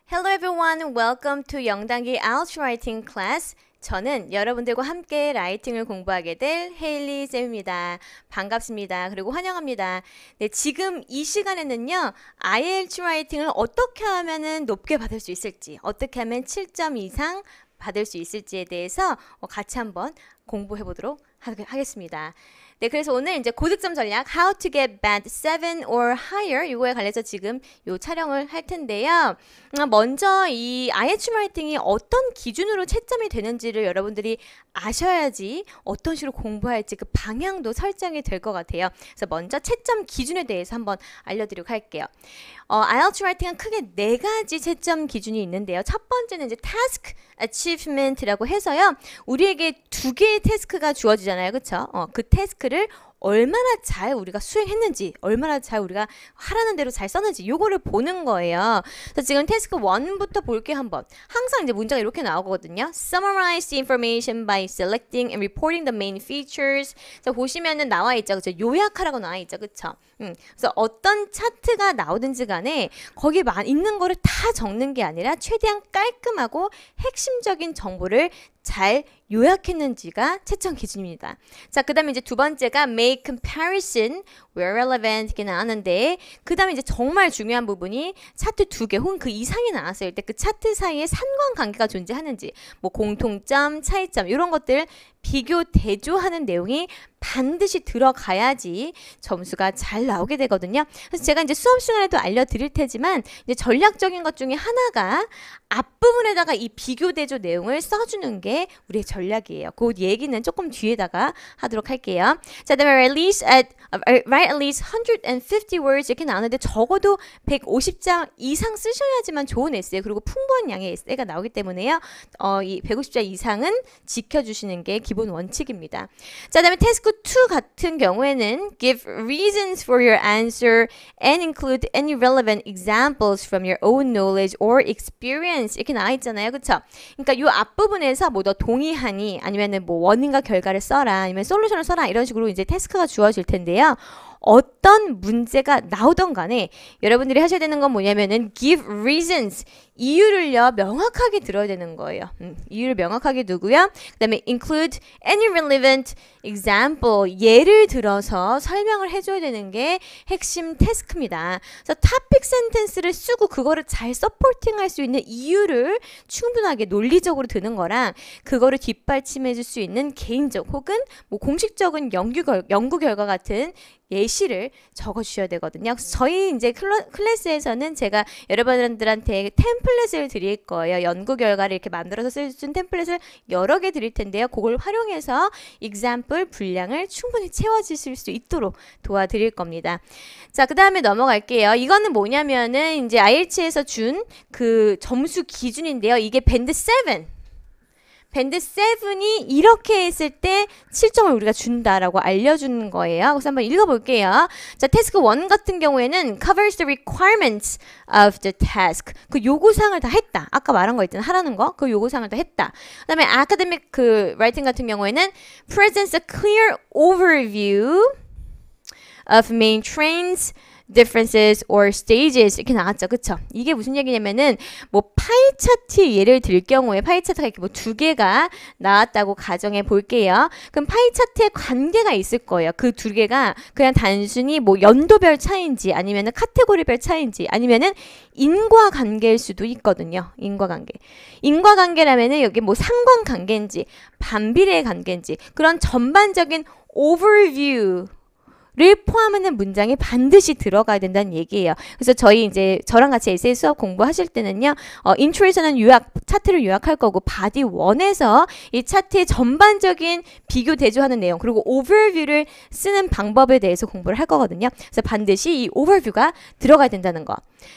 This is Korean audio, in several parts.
Hello everyone, welcome to 영단기 IELTS Writing Class. 저는 여러분들과 함께 라이팅을 공부하게 될 헤일리 쌤입니다. 반갑습니다. 그리고 환영합니다. 네, 지금 이 시간에는요, IELTS 라이팅을 어떻게 하면 높게 받을 수 있을지, 어떻게 하면 7점 이상 받을 수 있을지에 대해서 같이 한번 공부해 보도록 하겠습니다. 네, 그래서 오늘 이제 고득점 전략 How to get band 7 or higher 이거에 관해서 지금 요 촬영을 할 텐데요. 먼저 이 IELTS 라이팅이 어떤 기준으로 채점이 되는지를 여러분들이 아셔야지 어떤 식으로 공부할지 그 방향도 설정이 될 것 같아요. 그래서 먼저 채점 기준에 대해서 한번 알려드리도록 할게요. IELTS 라이팅은 크게 4가지 채점 기준이 있는데요. 첫 번째는 이제 task achievement라고 해서요. 우리에게 2개의 태스크가 주어지잖아요. 그쵸? 그 태스크를 얼마나 잘 우리가 수행했는지, 얼마나 잘 우리가 하라는 대로 잘 썼는지 요거를 보는 거예요. 그래서 지금 태스크 1부터 볼게요. 한번. 항상 이제 문제가 이렇게 나오거든요. Summarize the information by selecting and reporting the main features. 자, 보시면은 나와 있죠. 그쵸? 요약하라고 나와 있죠. 그쵸? 그래서 어떤 차트가 나오든지 간에 거기에 있는 거를 다 적는 게 아니라 최대한 깔끔하고 핵심적인 정보를 잘 요약했는지가 채점 기준입니다. 자, 그 다음에 이제 두 번째가 make comparison where relevant 이렇게 나왔는데, 그 다음에 이제 정말 중요한 부분이 차트 2개 혹은 그 이상이 나왔을 때 그 차트 사이에 상관관계가 존재하는지, 뭐 공통점, 차이점 이런 것들 비교 대조하는 내용이 반드시 들어가야지 점수가 잘 나오게 되거든요. 그래서 제가 이제 수업 시간에도 알려드릴 테지만 이제 전략적인 것 중에 하나가 앞부분에다가 이 비교 대조 내용을 써주는 게 우리의 전략이에요. 그 얘기는 조금 뒤에다가 하도록 할게요. 자, 그다음에 write at least 150 words 이렇게 나오는데 적어도 150자 이상 쓰셔야지만 좋은 에세이 그리고 풍부한 양의 에세이가 나오기 때문에요. 이 150자 이상은 지켜주시는 게 기본 원칙입니다. 자, 그다음에 태스크 2 같은 경우에는 give reasons for your answer and include any relevant examples from your own knowledge or experience 이렇게 나와 있잖아요. 그쵸? 그러니까 이 앞부분에서 뭐 너 동의하니 아니면은 뭐 원인과 결과를 써라 아니면 솔루션을 써라 이런 식으로 이제 태스크가 주어질 텐데요. 어떤 문제가 나오던 간에 여러분들이 하셔야 되는 건 뭐냐면은 give reasons 이유를요 명확하게 들어야 되는 거예요. 이유를 명확하게 두고요. 그 다음에 include any relevant example 예를 들어서 설명을 해줘야 되는 게 핵심 태스크입니다. 그래서 topic sentence를 쓰고 그거를 잘 서포팅할 수 있는 이유를 충분하게 논리적으로 드는 거랑 그거를 뒷받침해 줄 수 있는 개인적 혹은 뭐 공식적인 연구 결과 같은 예시를 적어주셔야 되거든요. 저희 이제 클래스에서는 제가 여러분들한테 템플릿을 드릴 거예요. 연구 결과를 이렇게 만들어서 쓸 수 있는 템플릿을 여러 개 드릴 텐데요. 그걸 활용해서 example 분량을 충분히 채워주실 수 있도록 도와드릴 겁니다. 자, 그 다음에 넘어갈게요. 이거는 뭐냐면은 이제 IELTS에서 준 그 점수 기준인데요. 이게 밴드 7. 밴드 7이 이렇게 했을 때 7점을 우리가 준다라고 알려주는 거예요. 그래서 한번 읽어볼게요. 자, 태스크 1 같은 경우에는 covers the requirements of the task. 그 요구사항을 다 했다. 아까 말한 거 있잖아. 하라는 거. 그 요구사항을 다 했다. 그 다음에 academic 그 writing 같은 경우에는 presents a clear overview of main trends, differences or stages 이렇게 나왔죠. 그쵸? 이게 무슨 얘기냐면은 뭐 파이 차트 예를 들 경우에 파이 차트가 이렇게 뭐 2개가 나왔다고 가정해 볼게요. 그럼 파이 차트에 관계가 있을 거예요. 그 2개가 그냥 단순히 뭐 연도별 차이인지 아니면은 카테고리별 차이인지 아니면은 인과관계일 수도 있거든요. 인과관계라면은 여기 뭐 상관관계인지 반비례 관계인지 그런 전반적인 overview 를 포함하는 문장이 반드시 들어가야 된다는 얘기예요. 그래서 저랑 같이 에세이 수업 공부하실 때는요, 인트로에서는 차트를 요약할 거고, 바디 1에서 이 차트의 전반적인 비교 대조하는 내용, 그리고 오버뷰를 쓰는 방법에 대해서 공부를 할 거거든요. 그래서 반드시 이 오버뷰가 들어가야 된다는 거.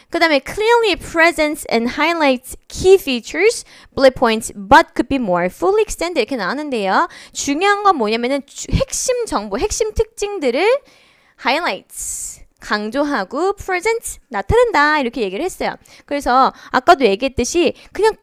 그 다음에 clearly presents and highlights key features, bullet points, but could be more fully extended 이렇게 나왔는데요. 중요한 건 뭐냐면은 핵심 정보, 핵심 특징들을 highlights 강조하고 present 나타낸다 이렇게 얘기를 했어요. 그래서 아까도 얘기했듯이 그냥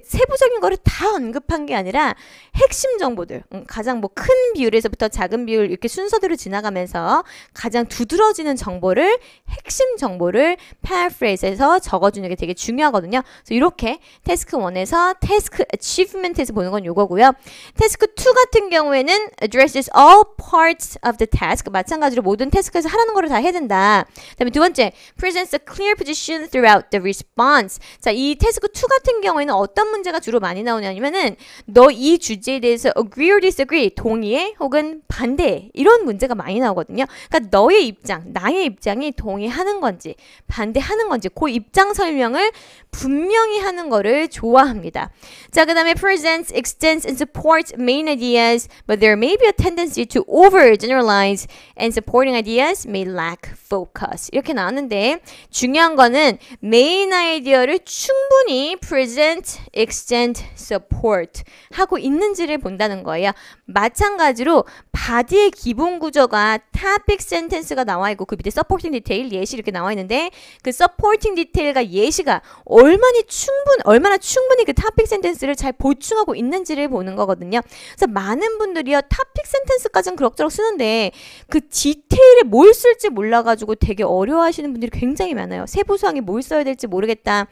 세부적인 거를 다 언급한 게 아니라 핵심 정보들 가장 뭐 큰 비율에서부터 작은 비율 이렇게 순서대로 지나가면서 가장 두드러지는 정보를 핵심 정보를 paraphrase에서 적어주는 게 되게 중요하거든요. 그래서 이렇게 태스크 1에서 태스크 achievement에서 보는 건 요거고요. 태스크 2 같은 경우에는 addresses all parts of the task 마찬가지로 모든 태스크에서 하라는 거를 다 해야 된다. 그다음에 두 번째 presents a clear position throughout the response. 자, 이 태스크 2 같은 경우에는 어떤 문제가 주로 많이 나오냐면은 너 이 주제에 대해서 agree or disagree 동의해 혹은 반대해 이런 문제가 많이 나오거든요. 그러니까 너의 입장, 나의 입장이 동의하는 건지 반대하는 건지 그 입장 설명을 분명히 하는 거를 좋아합니다. 자, 그 다음에 presents, extends, and supports main ideas, but there may be a tendency to overgeneralize and supporting ideas may lack focus. 이렇게 나왔는데 중요한 거는 메인 아이디어를 충분히 present, extend, support 하고 있는지를 본다는 거예요. 마찬가지로 바디의 기본 구조가 topic sentence가 나와 있고 그 밑에 supporting detail, 예시 이렇게 나와 있는데 그 supporting detail과 예시가 얼마나 충분히 그 topic sentence를 잘 보충하고 있는지를 보는 거거든요. 그래서 많은 분들이요 topic sentence까지는 그럭저럭 쓰는데 그 디테일에 뭘 쓸지 몰라가지고 되게 어려워하시는 분들이 굉장히 많아요. 세부사항에 뭘 써야 될지 모르겠다.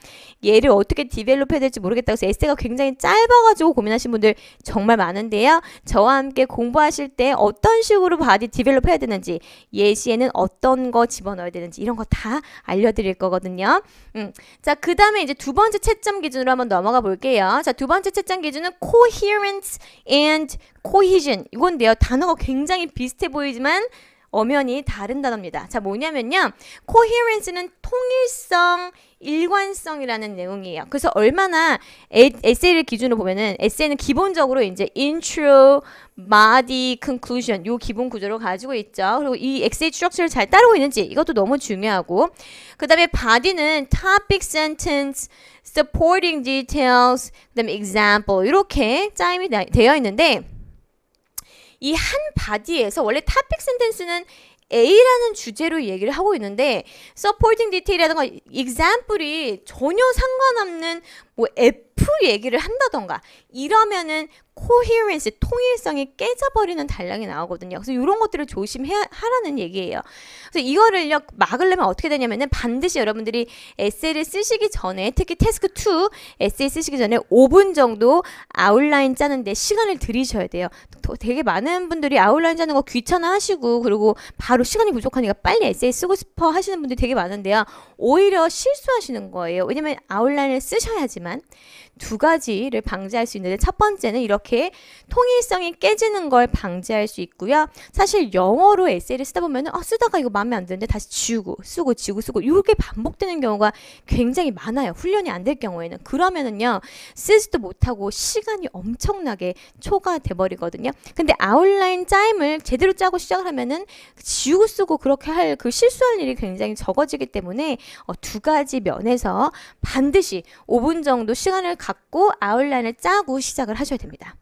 얘를 어떻게 디벨롭 해야 될지 모르겠다. 그래서 에세이가 굉장히 짧아가지고 고민하시는 분들 정말 많은데요. 저와 함께 공부하실 때 어떤 식으로 바디 디벨롭 해야 되는지 예시에는 어떤 거 집어넣어야 되는지 이런 거 다 알려드릴 거거든요. 자, 그 다음에 이제 두 번째 채점 기준으로 한번 넘어가 볼게요. 자, 두 번째 채점 기준은 coherence and cohesion 이건데요. 단어가 굉장히 비슷해 보이지만 엄연히 다른 단어입니다. 자, 뭐냐면요. coherence는 통일성, 일관성이라는 내용이에요. 그래서 얼마나 에세이를 기준으로 보면은 에세이는 기본적으로 이제 intro, body, conclusion 요 기본 구조를 가지고 있죠. 그리고 이 에세이 스트럭처를 잘 따르고 있는지 이것도 너무 중요하고 그 다음에 body는 topic sentence, supporting details, 그 다음에 example 이렇게 짜임이 되어 있는데 이 한 바디에서 원래 topic sentence는 A라는 주제로 얘기를 하고 있는데 supporting detail이라든가 example이 전혀 상관없는 뭐 F 얘기를 한다던가 이러면은 coherence, 통일성이 깨져버리는 단락이 나오거든요. 그래서 이런 것들을 조심하라는 얘기예요. 그래서 이거를요 막으려면 어떻게 되냐면은 반드시 여러분들이 에세이를 쓰시기 전에 특히 태스크 2 에세이 쓰시기 전에 5분 정도 아웃라인 짜는데 시간을 들이셔야 돼요. 되게 많은 분들이 아웃라인 짜는 거 귀찮아 하시고 그리고 바로 시간이 부족하니까 빨리 에세이 쓰고 싶어 하시는 분들이 되게 많은데요. 오히려 실수하시는 거예요. 왜냐면 아웃라인을 쓰셔야지만 두 가지를 방지할 수 있는데 첫 번째는 이렇게 통일성이 깨지는 걸 방지할 수 있고요. 사실 영어로 에세이를 쓰다 보면은 쓰다가 이거 마음에 안 드는데 다시 지우고 쓰고 지우고 쓰고 이렇게 반복되는 경우가 굉장히 많아요. 훈련이 안 될 경우에는. 그러면은요. 쓰지도 못하고 시간이 엄청나게 초과돼 버리거든요. 근데 아웃라인 짜임을 제대로 짜고 시작을 하면은 지우고 쓰고 그렇게 할 그 실수할 일이 굉장히 적어지기 때문에 두 가지 면에서 반드시 5분 정도 시간을 갖고 아웃라인을 짜고 시작을 하셔야 됩니다.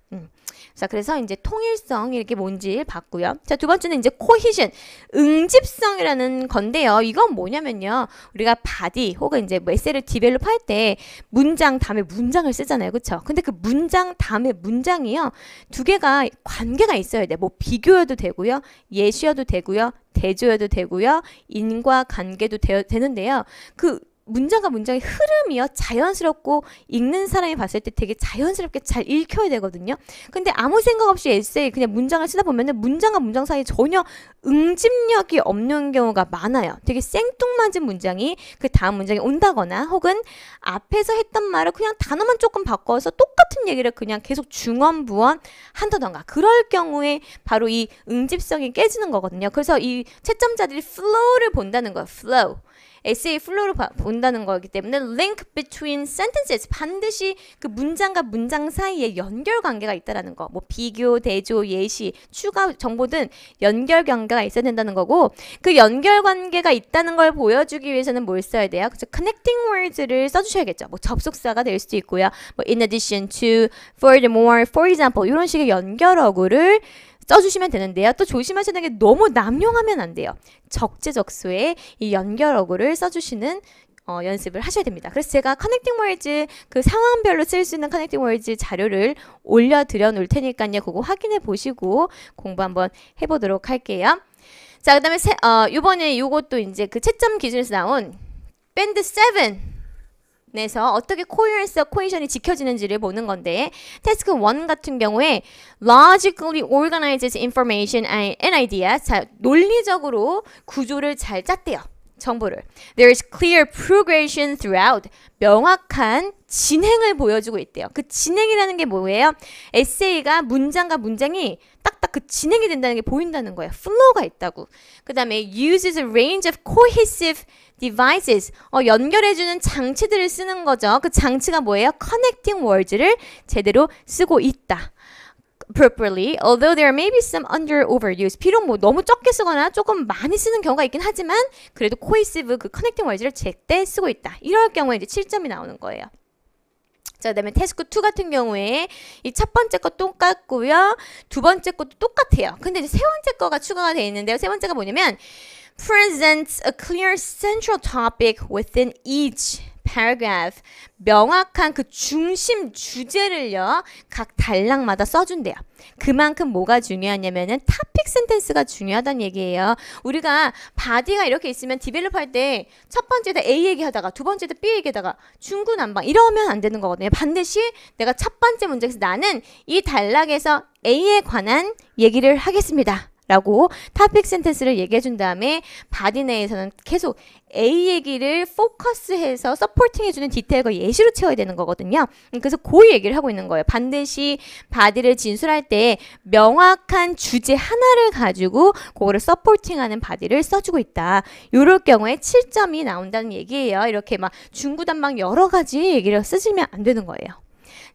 자, 그래서 이제 통일성 이렇게 뭔지 봤고요. 자, 두 번째는 이제 cohesion, 응집성이라는 건데요. 이건 뭐냐면요. 우리가 바디 혹은 이제 에세이를 디벨롭 할 때 문장 다음에 문장을 쓰잖아요. 그쵸? 근데 그 문장 다음에 문장이요. 두 개가 관계가 있어야 돼. 뭐 비교여도 되고요. 예시여도 되고요. 대조여도 되고요. 인과관계도 되는데요. 그 문장과 문장의 흐름이요 자연스럽고 읽는 사람이 봤을 때 되게 자연스럽게 잘 읽혀야 되거든요. 근데 아무 생각 없이 에세이 그냥 문장을 쓰다 보면은 문장과 문장 사이에 전혀 응집력이 없는 경우가 많아요. 되게 생뚱맞은 문장이 그 다음 문장에 온다거나 혹은 앞에서 했던 말을 그냥 단어만 조금 바꿔서 똑같은 얘기를 그냥 계속 중언부언 한다던가 그럴 경우에 바로 이 응집성이 깨지는 거거든요. 그래서 이 채점자들이 flow를 본다는 거예요. flow. 에세이 플로우를 본다는 거기 때문에 link between sentences 반드시 그 문장과 문장 사이에 연결 관계가 있다라는 거. 뭐 비교, 대조, 예시, 추가 정보 등 연결 관계가 있어야 된다는 거고 그 연결 관계가 있다는 걸 보여주기 위해서는 뭘 써야 돼요? 그래서 connecting words를 써주셔야겠죠. 뭐 접속사가 될 수도 있고요. 뭐 in addition to, furthermore, for example 이런 식의 연결어구를 써주시면 되는데요. 또 조심하셔야 되는 게 너무 남용하면 안 돼요. 적재적소에 이 연결어구를 써주시는 연습을 하셔야 됩니다. 그래서 제가 커넥팅 월즈 그 상황별로 쓸 수 있는 커넥팅 월즈 자료를 올려드려 놓을 테니까요. 그거 확인해 보시고 공부 한번 해보도록 할게요. 자, 그 다음에 요번에 요것도 이제 그 채점 기준에서 나온 밴드 7에서 어떻게 코어런스와 코헤전이 지켜지는지를 보는 건데 태스크 1 같은 경우에 logically organizes information and ideas. 자, 논리적으로 구조를 잘 짰대요. 정보를. There is clear progression throughout. 명확한 진행을 보여주고 있대요. 그 진행이라는 게 뭐예요? 에세이가 문장과 문장이 딱딱 그 진행이 된다는 게 보인다는 거예요. 플로우가 있다고. 그 다음에 uses a range of cohesive devices. 연결해주는 장치들을 쓰는 거죠. 그 장치가 뭐예요? connecting words를 제대로 쓰고 있다. appropriately, although there may be some under overuse. 비록 뭐 너무 적게 쓰거나 조금 많이 쓰는 경우가 있긴 하지만 그래도 cohesive 그 connecting words를 제때 쓰고 있다. 이럴 경우에 이제 7점이 나오는 거예요. 자, 그다음에 태스크 2 같은 경우에 이 첫 번째 거 똑같고요. 두 번째 것도 똑같아요. 근데 이제 세 번째 거가 추가가 되어 있는데요. 세 번째가 뭐냐면 presents a clear central topic within each paragraph. 명확한 그 중심 주제를요. 각 단락마다 써준대요. 그만큼 뭐가 중요하냐면은 topic sentence가 중요하다는 얘기예요. 우리가 바디가 이렇게 있으면 디벨롭 할 때 첫 번째에다 A 얘기하다가 두 번째에다 B 얘기하다가 중구난방 이러면 안 되는 거거든요. 반드시 내가 첫 번째 문제에서 나는 이 단락에서 A에 관한 얘기를 하겠습니다. 라고 토픽 센텐스를 얘기해 준 다음에 바디 내에서는 계속 A 얘기를 포커스해서 서포팅 해주는 디테일과 예시로 채워야 되는 거거든요. 그래서 그 얘기를 하고 있는 거예요. 반드시 바디를 진술할 때 명확한 주제 하나를 가지고 그거를 서포팅하는 바디를 써주고 있다. 이럴 경우에 7점이 나온다는 얘기예요. 이렇게 막 중구난방 여러 가지 얘기를 쓰시면 안 되는 거예요.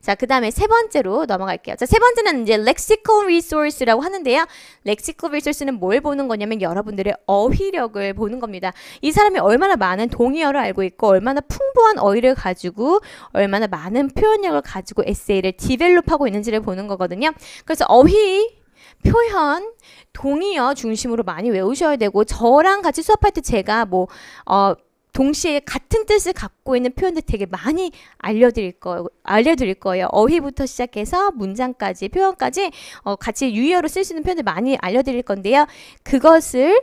자, 그 다음에 세 번째로 넘어갈게요. 자, 세 번째는 이제 lexical resource라고 하는데요. lexical resource는 뭘 보는 거냐면 여러분들의 어휘력을 보는 겁니다. 이 사람이 얼마나 많은 동의어를 알고 있고 얼마나 풍부한 어휘를 가지고 얼마나 많은 표현력을 가지고 에세이를 디벨롭하고 있는지를 보는 거거든요. 그래서 어휘, 표현, 동의어 중심으로 많이 외우셔야 되고 저랑 같이 수업할 때 제가 동시에 같은 뜻을 갖고 있는 표현들 되게 많이 알려드릴 거예요. 어휘부터 시작해서 문장까지, 표현까지 같이 유의어로 쓸 수 있는 표현들 많이 알려드릴 건데요. 그것을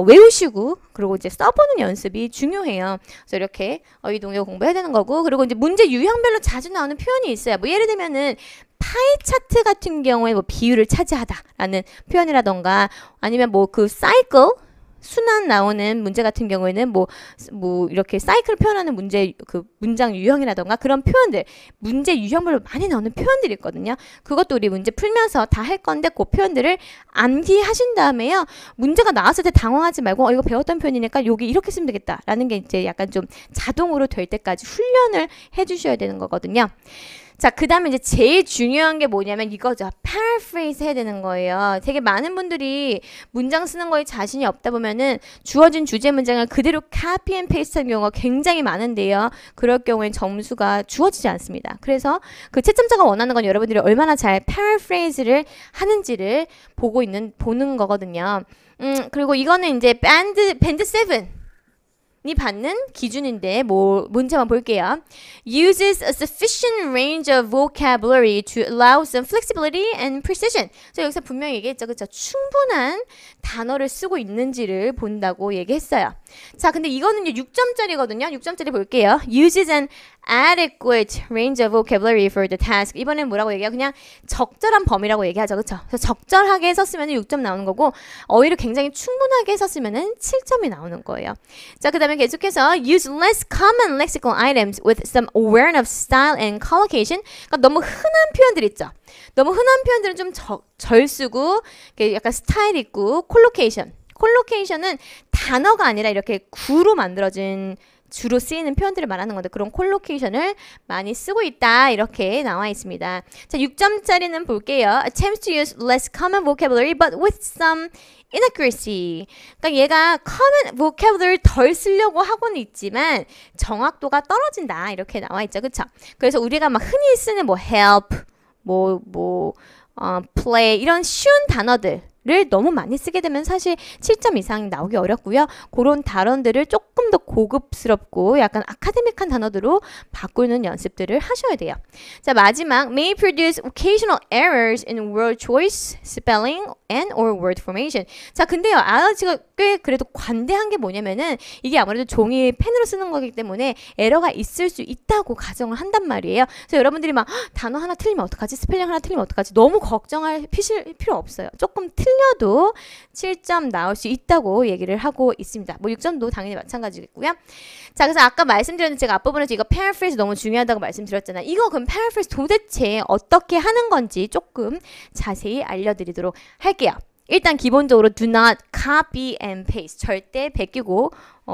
외우시고 그리고 이제 써보는 연습이 중요해요. 그래서 이렇게 어휘 동의어 공부해야 되는 거고 그리고 이제 문제 유형별로 자주 나오는 표현이 있어요. 뭐 예를 들면은 파이 차트 같은 경우에 뭐 비율을 차지하다라는 표현이라던가 아니면 뭐 그 사이클 순환 나오는 문제 같은 경우에는 뭐 이렇게 사이클 표현하는 문제 그 문장 유형이라던가 그런 표현들 문제 유형별로 많이 나오는 표현들이 있거든요. 그것도 우리 문제 풀면서 다 할 건데 그 표현들을 암기하신 다음에요. 문제가 나왔을 때 당황하지 말고 이거 배웠던 표현이니까 여기 이렇게 쓰면 되겠다라는 게 이제 약간 좀 자동으로 될 때까지 훈련을 해주셔야 되는 거거든요. 자, 그 다음에 이제 제일 중요한 게 뭐냐면 이거죠. paraphrase 해야 되는 거예요. 되게 많은 분들이 문장 쓰는 거에 자신이 없다 보면은 주어진 주제 문장을 그대로 copy and paste 하는 경우가 굉장히 많은데요. 그럴 경우엔 점수가 주어지지 않습니다. 그래서 그 채점자가 원하는 건 여러분들이 얼마나 잘 paraphrase를 하는지를 보는 거거든요. 그리고 이거는 이제 밴드 7. 이 받는 기준인데 문제 한번 볼게요. Uses a sufficient range of vocabulary to allow some flexibility and precision. 그래서 여기서 분명히 얘기했죠. 그렇죠? 충분한 단어를 쓰고 있는지를 본다고 얘기했어요. 자, 근데 이거는 6점짜리거든요. 6점짜리 볼게요. Uses an adequate range of vocabulary for the task. 이번엔 뭐라고 얘기해요? 그냥 적절한 범위라고 얘기하죠. 그렇죠? 그래서 적절하게 썼으면 6점 나오는 거고 어휘를 굉장히 충분하게 썼으면 7점이 나오는 거예요. 자, 그 다음에 계속해서 use less common lexical items with some awareness of style and collocation. 그러니까 너무 흔한 표현들 있죠. 너무 흔한 표현들은 좀 덜 쓰고 약간 스타일 있고 콜로케이션은 단어가 아니라 이렇게 구로 만들어진 주로 쓰이는 표현들을 말하는 건데 그런 콜로케이션을 많이 쓰고 있다 이렇게 나와 있습니다. 자, 6점짜리는 볼게요. Attempts to use less common vocabulary but with some inaccuracy. 그러니까 얘가 common vocabulary 덜 쓰려고 하고는 있지만 정확도가 떨어진다 이렇게 나와 있죠. 그쵸? 그래서 우리가 막 흔히 쓰는 help play 이런 쉬운 단어들을 너무 많이 쓰게 되면 사실 7점 이상 나오기 어렵고요. 그런 단어들을 조금 더 고급스럽고 약간 아카데믹한 단어들로 바꾸는 연습들을 하셔야 돼요. 자, 마지막 may produce occasional errors in word choice, spelling, and or word formation. 자, 근데요. IELTS가 꽤 그래도 관대한 게 뭐냐면은 이게 아무래도 종이 펜으로 쓰는 거기 때문에 에러가 있을 수 있다고 가정을 한단 말이에요. 그래서 여러분들이 막 단어 하나 틀리면 어떡하지? 스펠링 하나 틀리면 어떡하지? 너무 걱정할 필요 없어요. 조금 틀려도 7점 나올 수 있다고 얘기를 하고 있습니다. 뭐 6점도 당연히 마찬가지겠고요. 자, 그래서 아까 말씀드렸는데 제가 앞부분에서 이거 paraphrase 너무 중요하다고 말씀드렸잖아요. 이거 그럼 paraphrase 도대체 어떻게 하는 건지 조금 자세히 알려드리도록 할게요. 일단 기본적으로 do not copy and paste. 절대 베끼고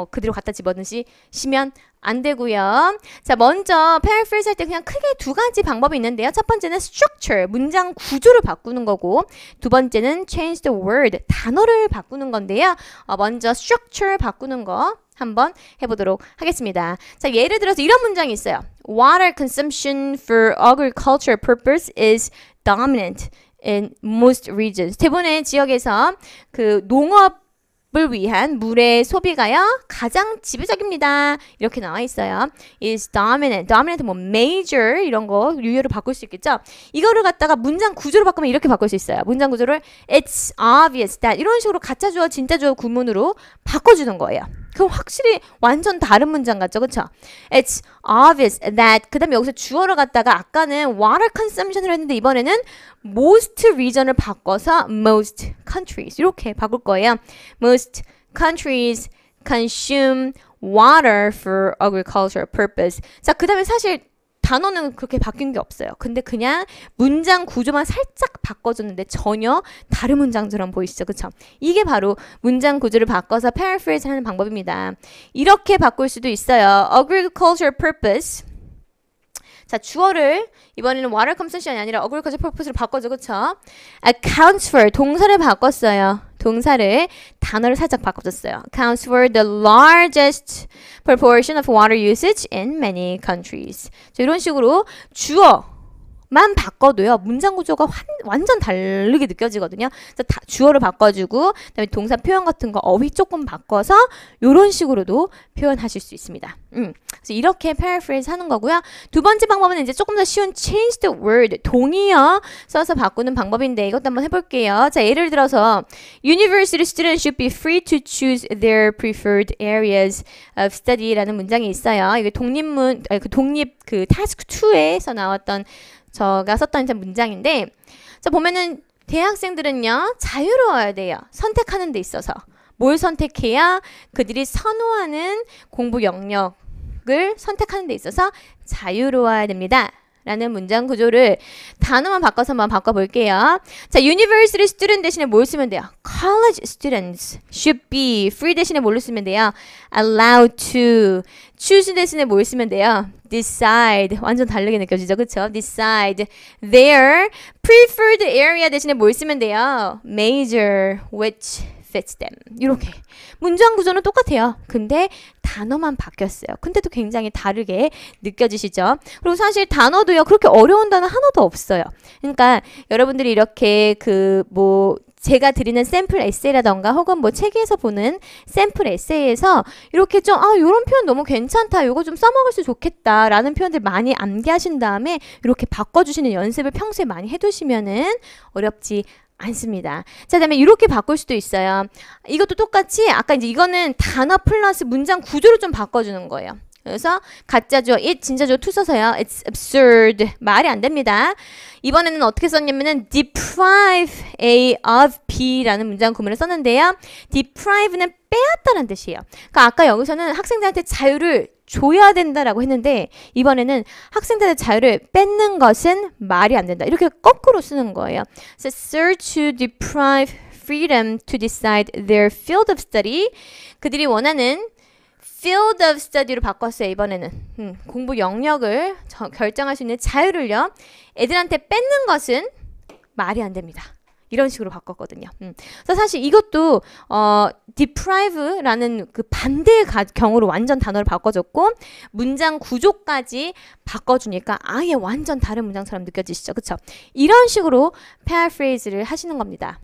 그대로 갖다 집어넣으시면 안 되고요. 자, 먼저 paraphrase 할 때 그냥 크게 두 가지 방법이 있는데요. 첫 번째는 structure, 문장 구조를 바꾸는 거고, 두 번째는 change the word, 단어를 바꾸는 건데요. 먼저 structure 바꾸는 거 한번 해보도록 하겠습니다. 자, 예를 들어서 이런 문장이 있어요. Water consumption for agricultural purpose is dominant in most regions. 대부분의 지역에서 그 농업을 위한 물의 소비가요 가장 지배적입니다. 이렇게 나와 있어요. is dominant. dominant 뭐 major 이런 거 유효로 바꿀 수 있겠죠. 이거를 갖다가 문장 구조로 바꾸면 이렇게 바꿀 수 있어요. 문장 구조를 it's obvious that 이런 식으로 가짜 주어 진짜 주어 구문으로 바꿔주는 거예요. 그럼 확실히 완전 다른 문장 같죠, 그쵸? It's obvious that 그 다음에 여기서 주어를 갖다가 아까는 water consumption을 했는데 이번에는 most region을 바꿔서 most countries 이렇게 바꿀 거예요. Most countries consume water for agricultural purpose. 자, 그 다음에 사실 단어는 그렇게 바뀐 게 없어요. 근데 그냥 문장 구조만 살짝 바꿔줬는데 전혀 다른 문장처럼 보이시죠? 그쵸? 이게 바로 문장 구조를 바꿔서 paraphrase 하는 방법입니다. 이렇게 바꿀 수도 있어요. agricultural purpose. 자, 주어를 이번에는 water consumption이 아니라 agricultural purpose로 바꿔줘. 그쵸? accounts for 동사를 바꿨어요. 동사를 단어를 살짝 바꿔줬어요. accounts for the largest proportion of water usage in many countries. 자, 이런 식으로 주어만 바꿔도요. 문장 구조가 완전 다르게 느껴지거든요. 그래서 주어를 바꿔주고 그다음에 동사 표현 같은 거 어휘 조금 바꿔서 이런 식으로도 표현하실 수 있습니다. 그래서 이렇게 paraphrase 하는 거고요. 두 번째 방법은 이제 조금 더 쉬운 change the word, 동의어 써서 바꾸는 방법인데 이것도 한번 해볼게요. 자, 예를 들어서 University students should be free to choose their preferred areas of study라는 문장이 있어요. 이게 독립 task 2에서 나왔던 저가 썼던 문장인데 자, 보면은 대학생들은요 자유로워야 돼요. 선택하는 데 있어서. 뭘 선택해야 그들이 선호하는 공부 영역을 선택하는 데 있어서 자유로워야 됩니다. 라는 문장 구조를 단어만 바꿔서 한번 바꿔볼게요. 자, university student 대신에 뭘 쓰면 돼요? college students should be free 대신에 뭘로 쓰면 돼요? allowed to choose 대신에 뭘 쓰면 돼요? decide 완전 다르게 느껴지죠, 그쵸? decide their preferred area 대신에 뭘 쓰면 돼요? major which fits them. 이렇게 문장 구조는 똑같아요. 근데 단어만 바뀌었어요. 근데도 굉장히 다르게 느껴지시죠? 그리고 사실 단어도요. 그렇게 어려운 단어 하나도 없어요. 그러니까 여러분들이 이렇게 제가 드리는 샘플 에세이라던가 혹은 뭐 책에서 보는 샘플 에세이에서 이렇게 좀 요런 표현 너무 괜찮다. 요거 좀 써먹을 수 좋겠다. 라는 표현들 많이 암기하신 다음에 이렇게 바꿔주시는 연습을 평소에 많이 해두시면은 어렵지 않습니다. 자, 그다음에 이렇게 바꿀 수도 있어요. 이것도 똑같이 아까 이제 이거는 단어 플러스 문장 구조를 좀 바꿔주는 거예요. 그래서 가짜죠. it 진짜죠. to 써서요. It's absurd. 말이 안 됩니다. 이번에는 어떻게 썼냐면은 deprive A of B라는 문장 구문을 썼는데요. deprive는 빼앗다는 뜻이에요. 그러니까 아까 여기서는 학생들한테 자유를 줘야 된다라고 했는데 이번에는 학생들의 자유를 뺏는 것은 말이 안 된다. 이렇게 거꾸로 쓰는 거예요. So, search to deprive freedom to decide their field of study. 그들이 원하는 field of study로 바꿨어요. 이번에는 공부 영역을 결정할 수 있는 자유를요. 애들한테 뺏는 것은 말이 안 됩니다. 이런 식으로 바꿨거든요. 그래서 사실 이것도 deprive라는 그 반대의 경우로 완전 단어를 바꿔줬고 문장 구조까지 바꿔주니까 아예 완전 다른 문장처럼 느껴지시죠? 그쵸? 이런 식으로 paraphrase를 하시는 겁니다.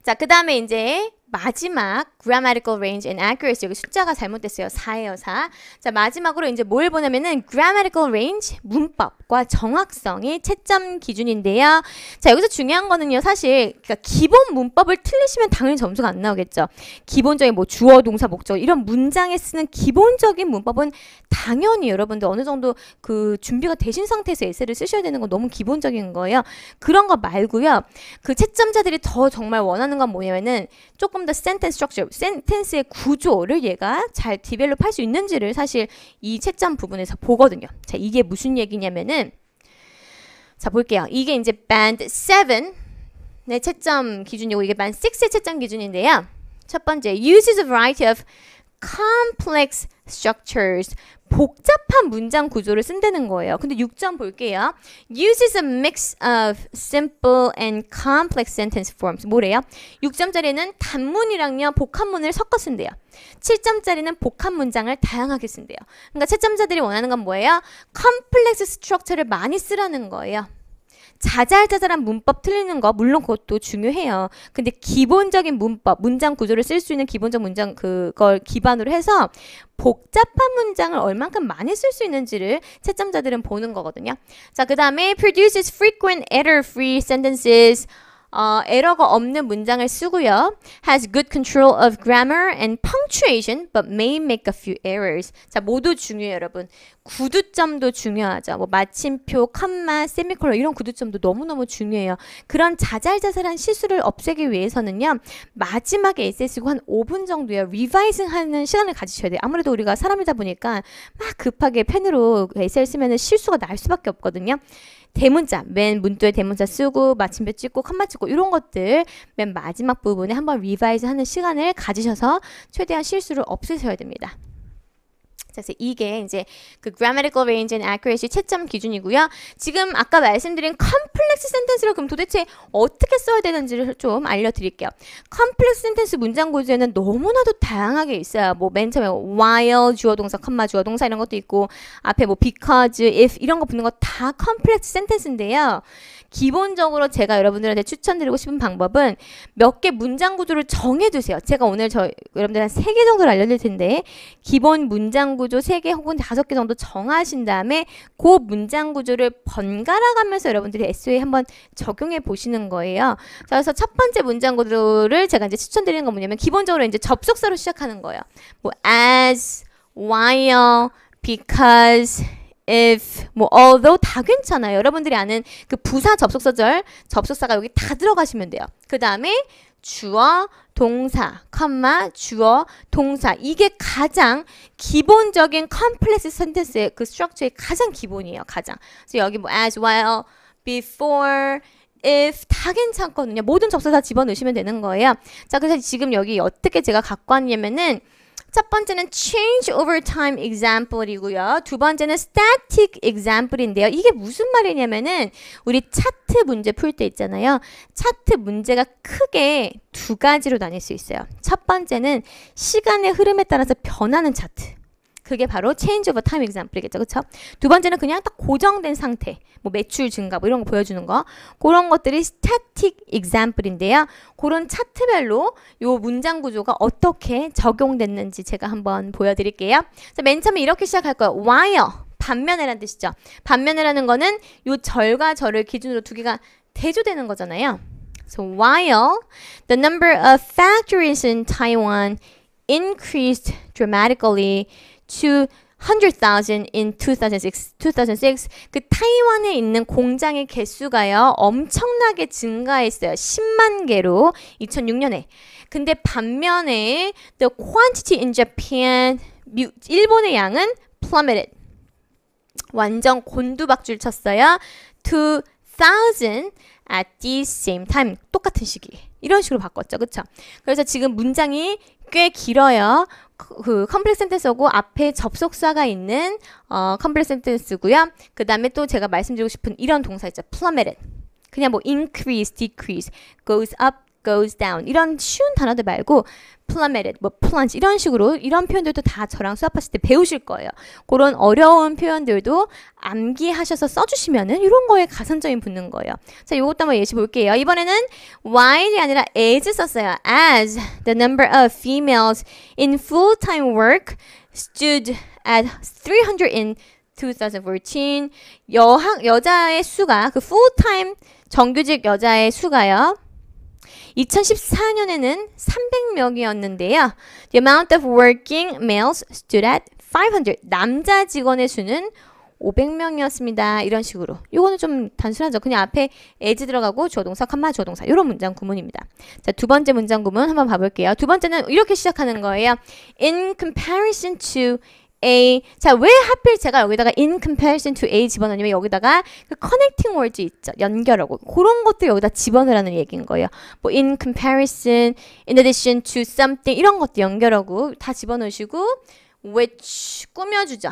자, 그 다음에 이제 마지막 grammatical range and accuracy. 여기 숫자가 잘못됐어요. 4예요, 4. 자, 마지막으로 이제 뭘 보냐면은 grammatical range, 문법과 정확성이 채점 기준인데요. 자, 여기서 중요한 거는요. 사실 그러니까 기본 문법을 틀리시면 당연히 점수가 안 나오겠죠. 기본적인 뭐 주어, 동사, 목적 이런 문장에 쓰는 기본적인 문법은 당연히 여러분들 어느 정도 그 준비가 되신 상태에서 에세이를 쓰셔야 되는 건 너무 기본적인 거예요. 그런 거 말고요. 그 채점자들이 더 정말 원하는 건 뭐냐면은 조금 더 sentence structure, 센텐스의 구조를 얘가 잘 디벨롭 할 수 있는지를 사실 이 채점 부분에서 보거든요. 자, 이게 무슨 얘기냐면은 자, 볼게요. 이게 이제 band 7의 채점 기준이고 이게 band 6의 채점 기준인데요. 첫 번째, uses a variety of complex structures. 복잡한 문장 구조를 쓴다는 거예요. 근데 6점 볼게요. Uses a mix of simple and complex sentence forms. 뭐래요? 6점짜리는 단문이랑요 복합문을 섞어 쓴대요. 7점짜리는 복합 문장을 다양하게 쓴대요. 그러니까 채점자들이 원하는 건 뭐예요? 컴플렉스 스트럭처를 많이 쓰라는 거예요. 자잘자잘한 문법 틀리는 거 물론 그것도 중요해요. 근데 기본적인 문법, 문장 구조를 쓸 수 있는 기본적 문장 그걸 기반으로 해서 복잡한 문장을 얼만큼 많이 쓸 수 있는지를 채점자들은 보는 거거든요. 자, 그 다음에 produces frequent error-free sentences. 에러가 없는 문장을 쓰고요. Has good control of grammar and punctuation, but may make a few errors. 자, 모두 중요해요, 여러분. 구두점도 중요하죠. 뭐 마침표, 컴마, 세미콜론 이런 구두점도 너무너무 중요해요. 그런 자잘자잘한 실수를 없애기 위해서는요. 마지막에 에세이 쓰고 한 5분 정도요. 리바이징 하는 시간을 가지셔야 돼요. 아무래도 우리가 사람이다 보니까 막 급하게 펜으로 에세이를 쓰면 실수가 날 수밖에 없거든요. 대문자, 맨 문도에 대문자 쓰고 마침표 찍고 컴마 찍고 이런 것들 맨 마지막 부분에 한번 리바이즈 하는 시간을 가지셔서 최대한 실수를 없애셔야 됩니다. 그래서 이게 이제 그 grammatical range and accuracy 채점 기준이고요. 지금 아까 말씀드린 컴플렉스 센텐스를 그럼 도대체 어떻게 써야 되는지를 좀 알려드릴게요. 컴플렉스 센텐스 문장 구조에는 너무나도 다양하게 있어요. 뭐 맨 처음에 while 주어 동사, 컴마 주어 동사 이런 것도 있고 앞에 뭐 because, if 이런 거 붙는 거 다 컴플렉스 센텐스인데요. 기본적으로 제가 여러분들한테 추천드리고 싶은 방법은 몇 개 문장 구조를 정해두세요. 제가 오늘 여러분들 한 3개 정도를 알려드릴 텐데 기본 문장 구조 3개 혹은 5개 정도 정하신 다음에 그 문장 구조를 번갈아 가면서 여러분들이 에세이에 한번 적용해 보시는 거예요. 그래서 첫 번째 문장 구조를 제가 이제 추천드리는 건 뭐냐면 기본적으로 이제 접속사로 시작하는 거예요. 뭐 as, while, because, if, 뭐 although 다 괜찮아요. 여러분들이 아는 그 부사 접속사절, 접속사가 여기 다 들어가시면 돼요. 그 다음에 주어, 동사, 컴마, 주어, 동사. 이게 가장 기본적인 컴플렉스 센텐스의 그 스트럭처의 가장 기본이에요. 가장. 그래서 여기 뭐 as, while, before, if 다 괜찮거든요. 모든 접속사 다 집어넣으시면 되는 거예요. 자, 그래서 지금 여기 어떻게 제가 갖고 왔냐면은 첫 번째는 change over time example이고요. 두 번째는 static example인데요. 이게 무슨 말이냐면은 우리 차트 문제 풀 때 있잖아요. 차트 문제가 크게 두 가지로 나뉠 수 있어요. 첫 번째는 시간의 흐름에 따라서 변하는 차트. 그게 바로 change over time example이겠죠. 그쵸? 두 번째는 그냥 딱 고정된 상태. 뭐 매출 증가 뭐 이런 거 보여주는 거. 그런 것들이 static example인데요. 그런 차트별로 요 문장 구조가 어떻게 적용됐는지 제가 한번 보여드릴게요. 그래서 맨 처음에 이렇게 시작할 거예요. while. 반면에라는 뜻이죠. 반면에라는 거는 요 절과 절을 기준으로 두 개가 대조되는 거잖아요. So while the number of factories in Taiwan increased dramatically to 100,000 in 2006. 그 타이완에 있는 공장의 개수가요. 엄청나게 증가했어요. 10만 개로 2006년에. 근데 반면에 the quantity in Japan, 일본의 양은 plummeted. 완전 곤두박질 쳤어요. 2000 at the same time. 똑같은 시기. 이런 식으로 바꿨죠. 그쵸? 그래서 지금 문장이 꽤 길어요. 그 컴플렉스 센텐스고 앞에 접속사가 있는 컴플렉스 센텐스고요. 그 다음에 또 제가 말씀드리고 싶은 이런 동사 있죠. plummeted. 그냥 뭐 increase, decrease, goes up, goes down 이런 쉬운 단어들 말고 plummeted, 뭐 plunge 이런 식으로 이런 표현들도 다 저랑 수업하실 때 배우실 거예요. 그런 어려운 표현들도 암기하셔서 써주시면은 이런 거에 가산점이 붙는 거예요. 자, 요것도 한번 예시 볼게요. 이번에는 while이 아니라 as 썼어요. As the number of females in full-time work stood at 300 in 2014. 여자의 수가 그 full-time 정규직 여자의 수가요. 2014년에는 300명이었는데요. The amount of working males stood at 500. 남자 직원의 수는 500명이었습니다. 이런 식으로. 이거는 좀 단순하죠. 그냥 앞에 as 들어가고 주어동사, 컴마 주어동사. 이런 문장 구문입니다. 자, 두 번째 문장 구문 한번 봐볼게요. 두 번째는 이렇게 시작하는 거예요. In comparison to A. 자, 왜 하필 제가 여기다가 in comparison to A 집어넣으면 여기다가 그 connecting words 있죠. 연결하고. 그런 것도 여기다 집어넣으라는 얘기인 거예요. 뭐 in comparison, in addition to something 이런 것도 연결하고 다 집어넣으시고 which 꾸며주죠.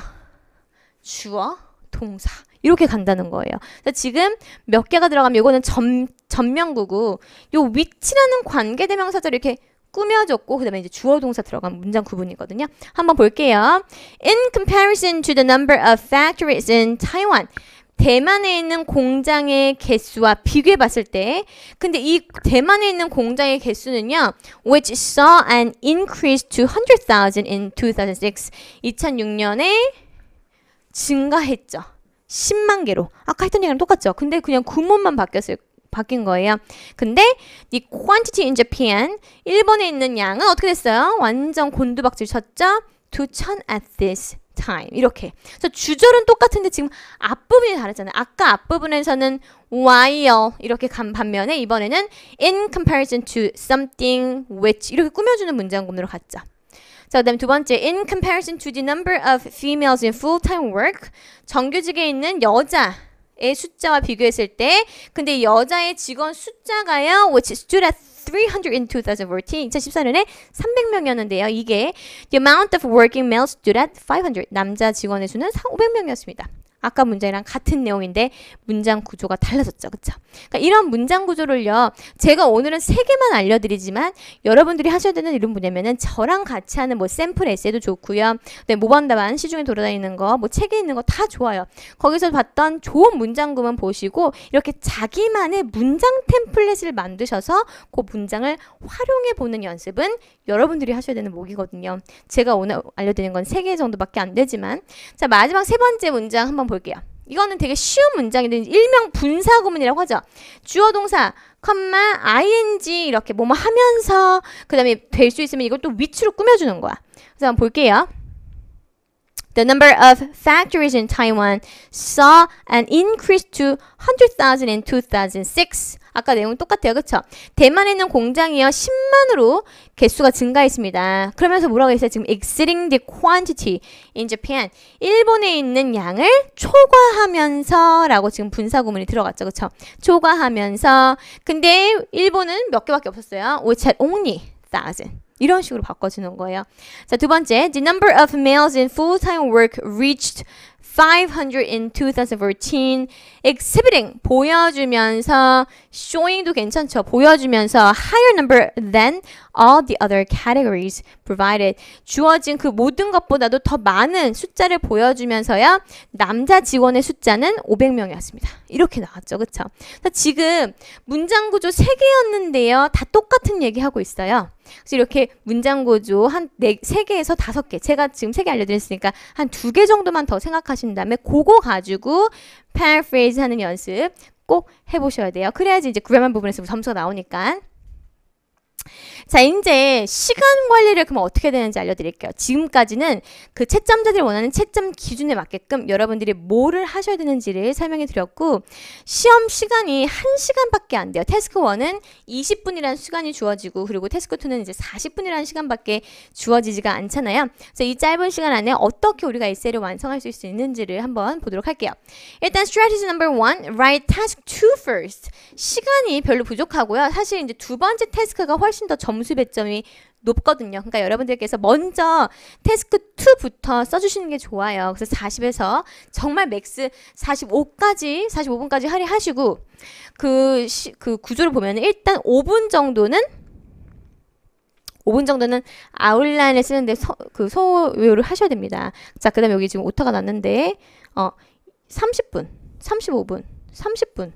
주어, 동사. 이렇게 간다는 거예요. 그래서 지금 몇 개가 들어가면 이거는 전명구고 요 which라는 관계대명사절 이렇게 꾸며줬고 그 다음에 이제 주어 동사 들어간 문장 구분이거든요. 한번 볼게요. In comparison to the number of factories in Taiwan. 대만에 있는 공장의 개수와 비교해 봤을 때 근데 이 대만에 있는 공장의 개수는요. which saw an increase to 100,000 in 2006. 2006년에 증가했죠. 10만 개로. 아까 했던 얘기랑 똑같죠. 근데 그냥 구문만 바뀐 거예요. 근데 이 quantity in Japan 일본에 있는 양은 어떻게 됐어요? 완전 곤두박질 쳤죠? 2,000 at this time 이렇게. 그래서 주절은 똑같은데 지금 앞부분이 다르잖아요. 아까 앞부분에서는 while 이렇게 간 반면에 이번에는 in comparison to something which 이렇게 꾸며주는 문장 구문으로 갔죠. 자, 그 다음에 두 번째 in comparison to the number of females in full-time work 정규직에 있는 여자의 숫자와 비교했을 때 근데 여자의 직원 숫자가요 which stood at 300 in 2014 2014년에 300명이었는데요. 이게 the amount of working males stood at 500 남자 직원의 수는 500명이었습니다. 아까 문장이랑 같은 내용인데 문장 구조가 달라졌죠. 그쵸? 그러니까 이런 문장 구조를요. 제가 오늘은 3개만 알려드리지만 여러분들이 하셔야 되는 이런 뭐냐면은 저랑 같이 하는 뭐 샘플 에세이도 좋고요. 네, 모범답안 시중에 돌아다니는 거, 뭐 책에 있는 거 다 좋아요. 거기서 봤던 좋은 문장 구문 보시고 이렇게 자기만의 문장 템플릿을 만드셔서 그 문장을 활용해 보는 연습은 여러분들이 하셔야 되는 목이거든요. 제가 오늘 알려드리는 건 3개 정도밖에 안 되지만 자 마지막 세 번째 문장 한번 볼게요. 이거는 되게 쉬운 문장인데 일명 분사구문이라고 하죠. 주어 동사, 컴마, ing 이렇게 뭐뭐 하면서 그 다음에 될 수 있으면 이걸 또 위치로 꾸며주는 거야. 그래서 한번 볼게요. The number of factories in Taiwan saw an increase to 100,000 in 2006. 아까 내용 똑같아요. 그쵸? 대만에 있는 공장이요. 10만으로 개수가 증가했습니다. 그러면서 뭐라고 했어요? 지금 exceeding the quantity in Japan. 일본에 있는 양을 초과하면서 라고 지금 분사구문이 들어갔죠. 그쵸? 초과하면서. 근데 일본은 몇 개밖에 없었어요. which had only 1,000. 이런 식으로 바꿔주는 거예요. 자, 두 번째. The number of males in full-time work reached 500 in 2014. exhibiting 보여주면서 showing도 괜찮죠. 보여주면서 higher number than all the other categories provided. 주어진 그 모든 것보다도 더 많은 숫자를 보여주면서요. 남자 직원의 숫자는 500명이었습니다. 이렇게 나왔죠. 그쵸? 지금 문장 구조 3개였는데요. 다 똑같은 얘기하고 있어요. 그래서 이렇게 문장 구조 한 3개에서 5개. 제가 지금 3개 알려드렸으니까 한 2개 정도만 더 생각하신 다음에 그거 가지고 paraphrase 하는 연습 꼭 해보셔야 돼요. 그래야지 이제 그래만 부분에서 점수가 나오니까. 자, 이제 시간 관리를 그럼 어떻게 되는지 알려드릴게요. 지금까지는 그 채점자들이 원하는 채점 기준에 맞게끔 여러분들이 뭐를 하셔야 되는지를 설명해 드렸고 시험 시간이 1시간밖에 안 돼요. 태스크 1은 20분이라는 시간이 주어지고 그리고 태스크 2는 이제 40분이라는 시간밖에 주어지지가 않잖아요. 그래서 이 짧은 시간 안에 어떻게 우리가 에세이를 완성할 수 있는지를 한번 보도록 할게요. 일단 strategy number 1, write task 2 first. 시간이 별로 부족하고요. 사실 이제 두 번째 태스크가 훨씬 더 점수 배점이 높거든요. 그러니까 여러분들께서 먼저 태스크 2부터 써주시는 게 좋아요. 그래서 40에서 정말 맥스 45분까지 할애하시고 그 구조를 보면 일단 5분 정도는 아웃라인을 쓰는데 소요를 하셔야 됩니다. 자, 그 다음에 여기 지금 오타가 났는데 30분, 35분, 30분.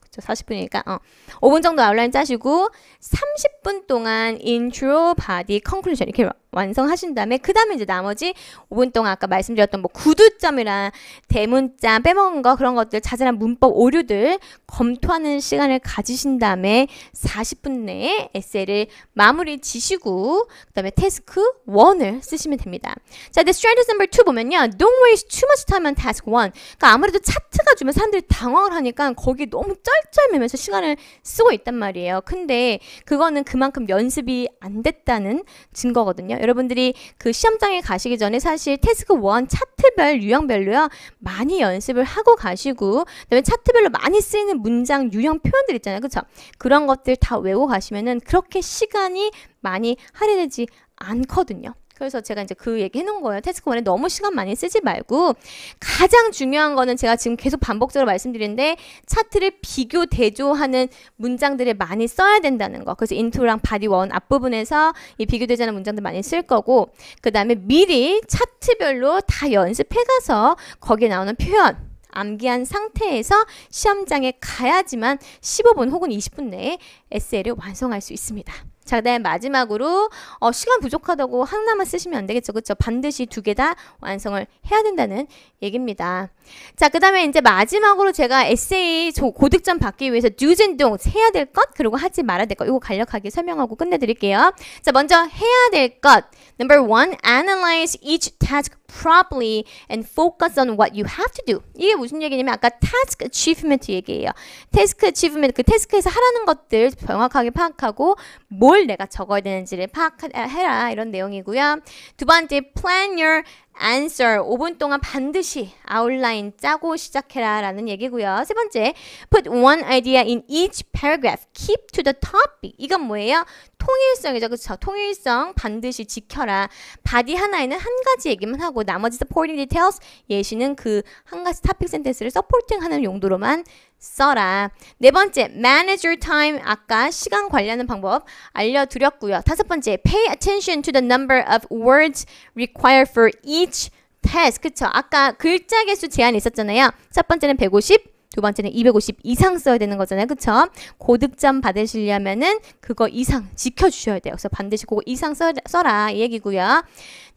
그쵸, 40분이니까 5분 정도 아웃라인 짜시고 30분 동안 intro, body, conclusion 이렇게 완성하신 다음에 그 다음에 이제 나머지 5분 동안 아까 말씀드렸던 뭐 구두점이랑 대문자 빼먹은 거 그런 것들 자잘한 문법 오류들 검토하는 시간을 가지신 다음에 40분 내에 에세이를 마무리 지시고 그 다음에 태스크 1을 쓰시면 됩니다. 자, the strategy number 2 보면요. Don't waste too much time on task 1. 그러니까 아무래도 차트가 주면 사람들이 당황을 하니까 거기 너무 쩔쩔매면서 시간을 쓰고 있단 말이에요. 근데 그거는 그만큼 연습이 안 됐다는 증거거든요. 여러분들이 그 시험장에 가시기 전에 사실 태스크 1 차트별 유형별로요. 많이 연습을 하고 가시고 그다음에 차트별로 많이 쓰이는 문장 유형 표현들 있잖아요. 그렇죠? 그런 것들 다 외우고 가시면은 그렇게 시간이 많이 할애되지 않거든요. 그래서 제가 이제 그 얘기 해놓은 거예요. 태스크 1에 너무 시간 많이 쓰지 말고 가장 중요한 거는 제가 지금 계속 반복적으로 말씀드리는데 차트를 비교 대조하는 문장들을 많이 써야 된다는 거. 그래서 into랑 body 1 앞부분에서 이 비교되지 않은 문장들 많이 쓸 거고 그 다음에 미리 차트별로 다 연습해가서 거기에 나오는 표현 암기한 상태에서 시험장에 가야지만 15분 혹은 20분 내에 에세이를 완성할 수 있습니다. 자, 그 다음에 마지막으로 시간 부족하다고 하나만 쓰시면 안 되겠죠. 그렇죠? 반드시 2개 다 완성을 해야 된다는 얘기입니다. 자, 그 다음에 이제 마지막으로 제가 에세이 고득점 받기 위해서 do's and don'ts 해야 될 것 그리고 하지 말아야 될 것 이거 간략하게 설명하고 끝내드릴게요. 자, 먼저 해야 될 것 Number 1, analyze each task properly and focus on what you have to do. 이게 무슨 얘기냐면 아까 task achievement 얘기예요. task achievement 그 태스크에서 하라는 것들 정확하게 파악하고 뭘 내가 적어야 되는지를 파악해라 이런 내용이고요. 두 번째, plan your answer. 5분 동안 반드시 아웃라인 짜고 시작해라 라는 얘기고요. 세 번째, put one idea in each paragraph. Keep to the topic. 이건 뭐예요? 통일성이죠. 그렇죠? 통일성 반드시 지켜라. 바디 하나에는 한 가지 얘기만 하고 나머지 supporting details 예시는 그 한 가지 topic sentence를 supporting 하는 용도로만 써라. 네 번째, manage your time. 아까 시간 관리하는 방법 알려드렸고요. 다섯 번째, pay attention to the number of words required for each task. 그쵸? 아까 글자 개수 제한이 있었잖아요. 첫 번째는 150, 두 번째는 250 이상 써야 되는 거잖아요. 그쵸? 고득점 받으시려면은 그거 이상 지켜주셔야 돼요. 그래서 반드시 그거 이상 써라 이 얘기고요.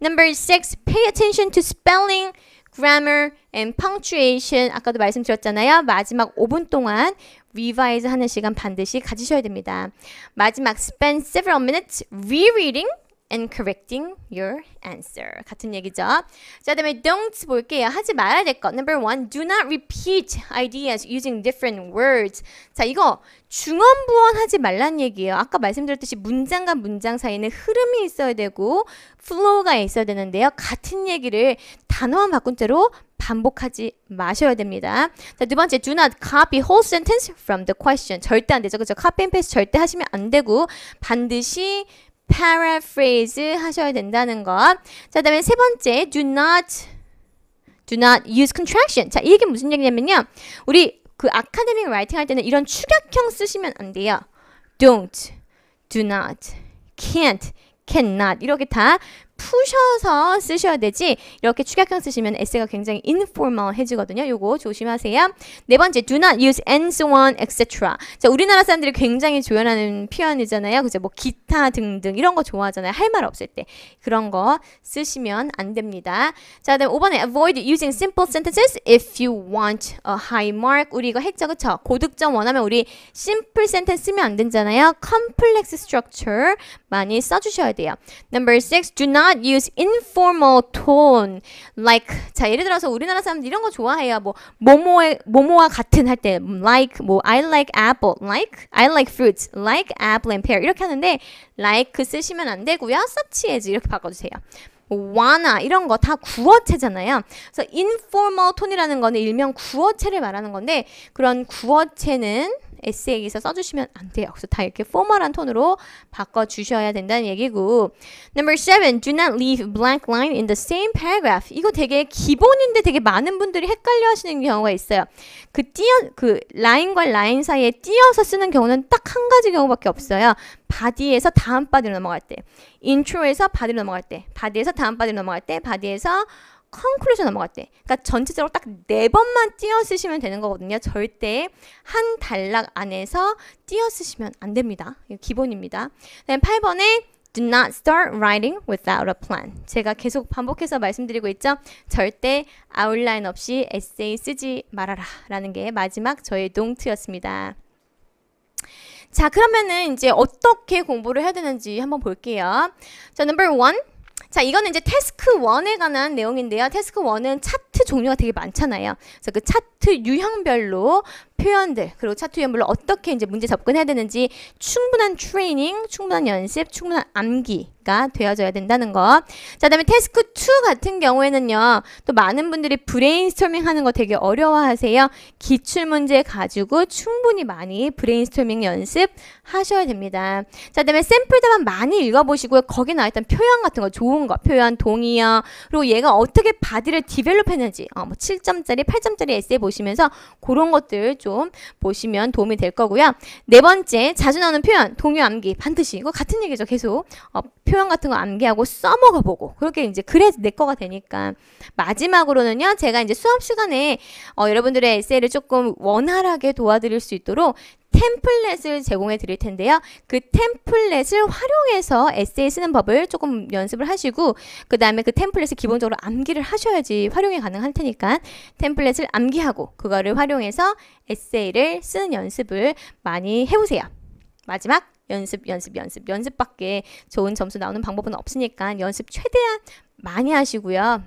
Number 6, pay attention to spelling, grammar and punctuation. 아까도 말씀드렸잖아요. 마지막 5분 동안 revise 하는 시간 반드시 가지셔야 됩니다. 마지막 spend several minutes rereading and correcting your answer. 같은 얘기죠. 자, 다음에 don't 볼게요. 하지 말아야 될 것. Number 1, do not repeat ideas using different words. 자, 이거 중언부언 하지 말란 얘기예요. 아까 말씀드렸듯이 문장과 문장 사이에는 흐름이 있어야 되고 flow가 있어야 되는데요. 같은 얘기를 단어만 바꾼 채로 반복하지 마셔야 됩니다. 자, 두 번째, do not copy whole sentence from the question. 절대 안 되죠. 그렇죠? copy and paste 절대 하시면 안 되고 반드시 paraphrase 하셔야 된다는 것. 자, 그다음에 세 번째, do not use contraction. 자, 이게 무슨 얘기냐면요. 우리 그 아카데믹 라이팅 할 때는 이런 축약형 쓰시면 안 돼요. don't, do not, can't, cannot 이렇게 다 푸셔서 쓰셔야 되지 이렇게 축약형 쓰시면 에세이가 굉장히 informal해지거든요. 요거 조심하세요. 네 번째, do not use and so on, etc. 자, 우리나라 사람들이 굉장히 조연하는 표현이잖아요. 그죠? 뭐 기타 등등 이런 거 좋아하잖아요. 할 말 없을 때 그런 거 쓰시면 안 됩니다. 자, 그다음 5번에 avoid using simple sentences if you want a high mark. 우리 이거 했죠, 그쵸? 고득점 원하면 우리 simple sentence 쓰면 안 되잖아요. complex structure 많이 써주셔야 돼요. Number 6, do not use informal tone like. 자, 예를 들어서 우리나라 사람들 이런 거 좋아해요. 뭐 뭐뭐와 같은 할 때 like 뭐 I like apple, like I like fruits, like apple and pear 이렇게 하는데 like 쓰시면 안 되고요. such as 이렇게 바꿔주세요. wanna 이런 거 다 구어체잖아요. 그래서 informal tone이라는 거는 일명 구어체를 말하는 건데 그런 구어체는 에세이에서 써주시면 안 돼요. 그래서 다 이렇게 포멀한 톤으로 바꿔주셔야 된다는 얘기고. Number 7, do not leave blank line in the same paragraph. 이거 되게 기본인데 되게 많은 분들이 헷갈려 하시는 경우가 있어요. 그 라인과 라인 사이에 띄어서 쓰는 경우는 딱 한 가지 경우밖에 없어요. 바디에서 다음 바디로 넘어갈 때, 인트로에서 바디로 넘어갈 때, 바디에서 다음 바디로 넘어갈 때, 바디에서 컨클루전 넘어갈 때. 그러니까 전체적으로 딱 4번만 띄어 쓰시면 되는 거거든요. 절대 한 단락 안에서 띄어 쓰시면 안 됩니다. 이거 기본입니다. 그다음 8번에 Do not start writing without a plan. 제가 계속 반복해서 말씀드리고 있죠. 절대 아웃라인 없이 에세이 쓰지 말아라 라는 게 마지막 저의 동트였습니다. 자, 그러면은 이제 어떻게 공부를 해야 되는지 한번 볼게요. 자, number 1. 자, 이거는 이제 태스크 1에 관한 내용인데요. 태스크 1은 차트 종류가 되게 많잖아요. 그래서 그 차트 유형별로 표현들, 그리고 차트 유형별로 어떻게 이제 문제 접근해야 되는지 충분한 트레이닝, 충분한 연습, 충분한 암기가 되어져야 된다는 거. 자, 그다음에 태스크 2 같은 경우에는요. 또 많은 분들이 브레인스토밍 하는 거 되게 어려워하세요. 기출문제 가지고 충분히 많이 브레인스토밍 연습하셔야 됩니다. 자, 그다음에 샘플 답안 많이 읽어보시고요. 거기에 나와있던 표현 같은 거, 좋은 거, 표현, 동의어, 그리고 얘가 어떻게 바디를 디벨롭 했는지, 뭐 7점짜리, 8점짜리 에세이 보시면서 그런 것들 좀 보시면 도움이 될 거고요. 네 번째, 자주 나오는 표현, 동요 암기 반드시 이거 같은 얘기죠. 계속 표현 같은 거 암기하고 써먹어 보고 그렇게 이제 그래야 내 거가 되니까. 마지막으로는요, 제가 이제 수업 시간에 여러분들의 에세이를 조금 원활하게 도와드릴 수 있도록 템플릿을 제공해 드릴 텐데요. 그 템플릿을 활용해서 에세이 쓰는 법을 조금 연습을 하시고, 그 다음에 그 템플릿을 기본적으로 암기를 하셔야지 활용이 가능할 테니까 템플릿을 암기하고 그거를 활용해서 에세이를 쓰는 연습을 많이 해보세요. 마지막 연습밖에 좋은 점수 나오는 방법은 없으니까 연습 최대한 많이 하시고요.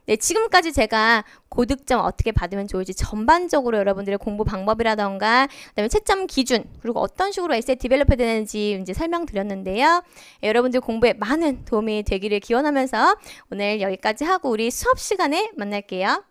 네, 지금까지 제가 고득점 어떻게 받으면 좋을지 전반적으로 여러분들의 공부 방법이라던가 그다음에 채점 기준, 그리고 어떤 식으로 에세이 디벨롭 해야 되는지 이제 설명드렸는데요. 여러분들 공부에 많은 도움이 되기를 기원하면서 오늘 여기까지 하고 우리 수업 시간에 만날게요.